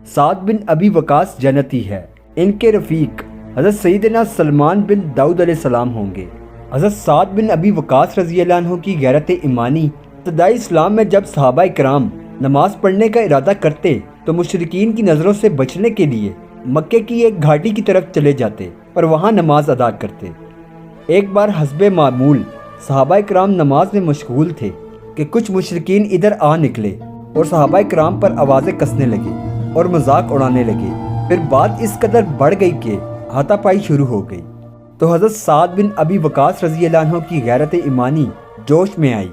سعد بن ابی وقاص جنتی ہے، ان کے رفیق حضرت سیدنا سلمان بن داؤد علیہ السلام ہوں گے۔ حضرت سعد بن ابی وقاص رضی اللہ عنہ کی غیرت ایمانی ابتدائی اسلام میں جب صحابہ کرام نماز پڑھنے کا ارادہ کرتے تو مشرکین کی نظروں سے بچنے کے لیے مکے کی ایک گھاٹی کی طرف چلے جاتے اور وہاں نماز ادا کرتے۔ ایک بار حسب معمول صحابہ کرام نماز میں مشغول تھے کہ کچھ مشرکین ادھر آ نکلے اور صحابہ کرام پر آوازیں کسنے لگے اور مذاق اڑانے لگے۔ پھر بات اس قدر بڑھ گئی کہ ہاتھا پائی شروع ہو گئی، تو حضرت سعد بن ابی وقاص رضی اللہ عنہ کی غیرت ایمانی جوش میں آئی۔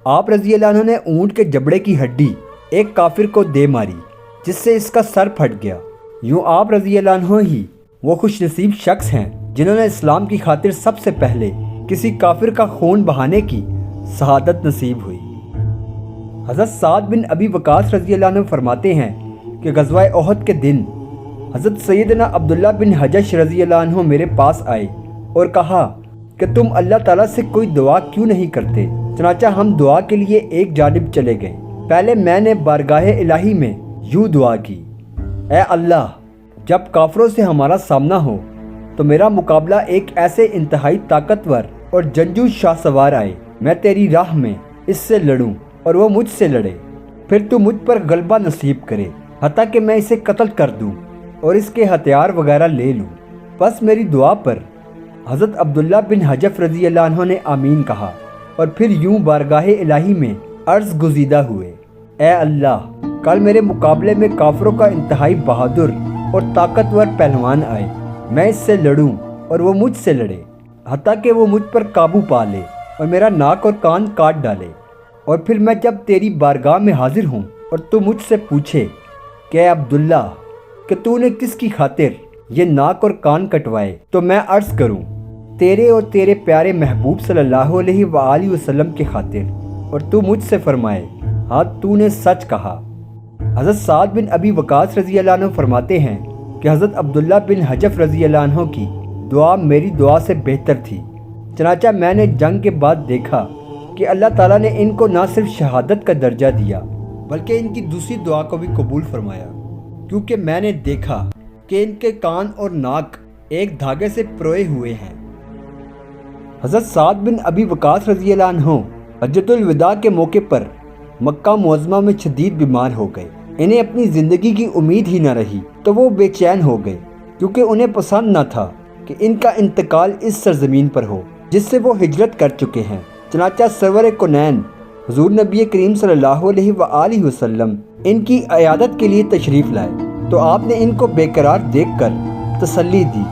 آپ رضی اللہ عنہ نے اونٹ کے جبڑے کی ہڈی ایک کافر کو دے ماری جس سے اس کا سر پھٹ گیا۔ یوں آپ رضی اللہ عنہ ہی وہ خوش نصیب شخص ہیں جنہوں نے اسلام کی خاطر سب سے پہلے کسی کافر کا خون بہانے کی شہادت نصیب ہوئی۔ حضرت سعد بن ابی وقاص رضی اللہ عنہ فرماتے ہیں کہ غزوہ احد کے دن حضرت سیدنا عبداللہ بن حجش رضی اللہ عنہ میرے پاس آئے اور کہا کہ تم اللہ تعالیٰ سے کوئی دعا کیوں نہیں کرتے؟ چنانچہ ہم دعا کے لیے ایک جانب چلے گئے۔ پہلے میں نے بارگاہ الہی میں یوں دعا کی، اے اللہ، جب کافروں سے ہمارا سامنا ہو تو میرا مقابلہ ایک ایسے انتہائی طاقتور اور جنگجو شاہ سوار آئے، میں تیری راہ میں اس سے لڑوں اور وہ مجھ سے لڑے، پھر تو مجھ پر غلبہ نصیب کرے حتیٰ کہ میں اسے قتل کر دوں اور اس کے ہتھیار وغیرہ لے لوں۔ بس میری دعا پر حضرت عبداللہ بن حجف رضی اللہ عنہ نے آمین کہا اور پھر یوں بارگاہ الہی میں عرض گزیدہ ہوئے، اے اللہ، کل میرے مقابلے میں کافروں کا انتہائی بہادر اور طاقتور پہلوان آئے، میں اس سے لڑوں اور وہ مجھ سے لڑے حتیٰ کہ وہ مجھ پر قابو پا لے اور میرا ناک اور کان کاٹ ڈالے، اور پھر میں جب تیری بارگاہ میں حاضر ہوں اور تو مجھ سے پوچھے کہ اے عبداللہ کہ تو نے کس کی خاطر یہ ناک اور کان کٹوائے، تو میں عرض کروں تیرے اور تیرے پیارے محبوب صلی اللہ علیہ وآلہ وسلم کی خاطر، اور تو مجھ سے فرمائے ہاں تو نے سچ کہا۔ حضرت سعد بن ابی وقاص رضی اللہ عنہ فرماتے ہیں کہ حضرت عبداللہ بن حجف رضی اللہ عنہ کی دعا میری دعا سے بہتر تھی، چنانچہ میں نے جنگ کے بعد دیکھا کہ اللہ تعالیٰ نے ان کو نہ صرف شہادت کا درجہ دیا بلکہ ان کی دوسری دعا کو بھی قبول فرمایا، کیونکہ میں نے دیکھا کہ ان کے کان اور ناک ایک دھاگے سے پروئے ہوئے ہیں۔ حضرت سعد بن ابی وقاص رضی اللہ عنہ حجۃ الوداع کے موقع پر مکہ معظمہ میں شدید بیمار ہو گئے۔ انہیں اپنی زندگی کی امید ہی نہ رہی تو وہ بے چین ہو گئے، کیونکہ انہیں پسند نہ تھا کہ ان کا انتقال اس سرزمین پر ہو جس سے وہ ہجرت کر چکے ہیں۔ چنانچہ سرور کونین حضور نبی کریم صلی اللہ علیہ وآلہ وسلم ان کی عیادت کے لیے تشریف لائے تو آپ نے ان کو بے قرار دیکھ کر تسلی دی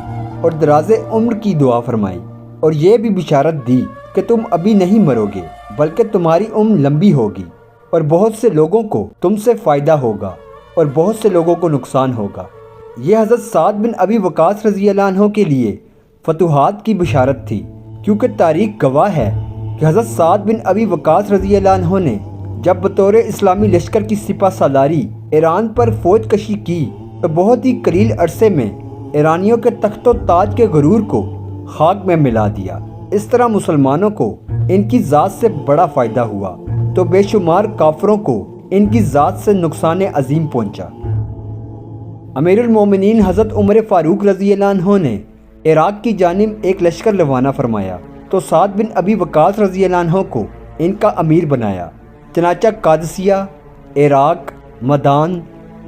اور دراز عمر کی دعا فرمائی، اور یہ بھی بشارت دی کہ تم ابھی نہیں مرو گے بلکہ تمہاری عمر لمبی ہوگی اور بہت سے لوگوں کو تم سے فائدہ ہوگا اور بہت سے لوگوں کو نقصان ہوگا۔ یہ حضرت سعد بن ابی وقاص رضی اللہ عنہ کے لیے فتوحات کی بشارت تھی، کیونکہ تاریخ گواہ ہے کہ حضرت سعد بن ابی وقاص رضی اللہ عنہ نے جب بطور اسلامی لشکر کی سپہ سالاری ایران پر فوج کشی کی تو بہت ہی قلیل عرصے میں ایرانیوں کے تخت و تاج کے غرور کو خاک میں ملا دیا۔ اس طرح مسلمانوں کو ان کی ذات سے بڑا فائدہ ہوا تو بے شمار کافروں کو ان کی ذات سے نقصان عظیم پہنچا۔ امیر المومنین حضرت عمر فاروق رضی اللہ عنہ نے عراق کی جانب ایک لشکر روانہ فرمایا تو سعد بن ابی وقاص رضی اللہ عنہ کو ان کا امیر بنایا۔ چنانچہ قادسیہ، عراق، مدان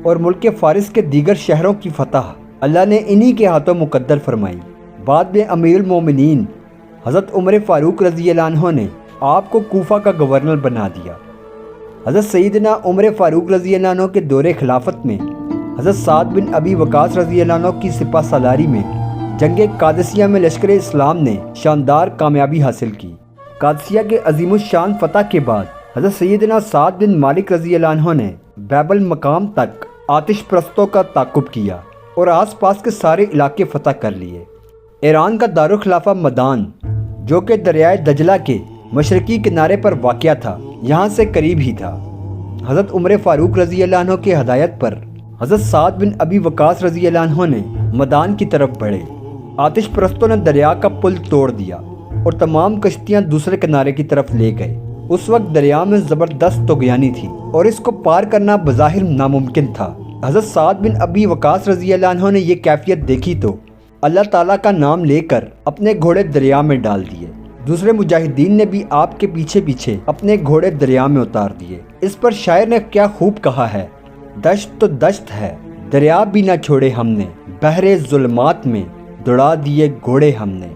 اور ملک فارس کے دیگر شہروں کی فتح اللہ نے انہی کے ہاتھوں مقدر فرمائی۔ بعد میں امیر المومنین حضرت عمر فاروق رضی اللہ عنہ نے آپ کو کوفہ کا گورنر بنا دیا۔ حضرت سیدنا عمر فاروق رضی اللہ عنہ کے دور خلافت میں حضرت سعد بن ابی وقاص رضی اللہ عنہ کی سپہ سالاری میں جنگ قادسیہ میں لشکر اسلام نے شاندار کامیابی حاصل کی۔ قادسیہ کے عظیم الشان فتح کے بعد حضرت سیدنا سعد بن مالک رضی اللہ عنہ نے بیب المقام تک آتش پرستوں کا تعاقب کیا اور آس پاس کے سارے علاقے فتح کر لیے۔ ایران کا دارالخلافہ مدان، جو کہ دریائے دجلہ کے مشرقی کنارے پر واقع تھا، یہاں سے قریب ہی تھا۔ حضرت عمر فاروق رضی اللہ عنہ کی ہدایت پر حضرت سعد بن ابی وقاص رضی اللہ عنہ نے مدان کی طرف بڑھے۔ آتش پرستوں نے دریا کا پل توڑ دیا اور تمام کشتیاں دوسرے کنارے کی طرف لے گئے۔ اس وقت دریا میں زبردست طغیانی تھی اور اس کو پار کرنا بظاہر ناممکن تھا، حضرت سعد بن ابی وقاص رضی اللہ عنہ نے یہ کیفیت دیکھی تو اللہ تعالیٰ کا نام لے کر اپنے گھوڑے دریا میں ڈال دیے۔ دوسرے مجاہدین نے بھی آپ کے پیچھے پیچھے اپنے گھوڑے دریا میں اتار دیے۔ اس پر شاعر نے کیا خوب کہا ہے، دشت تو دشت ہے دریا بھی نہ چھوڑے ہم نے، بحر ظلمات میں دوڑا دیے گھوڑے ہم نے۔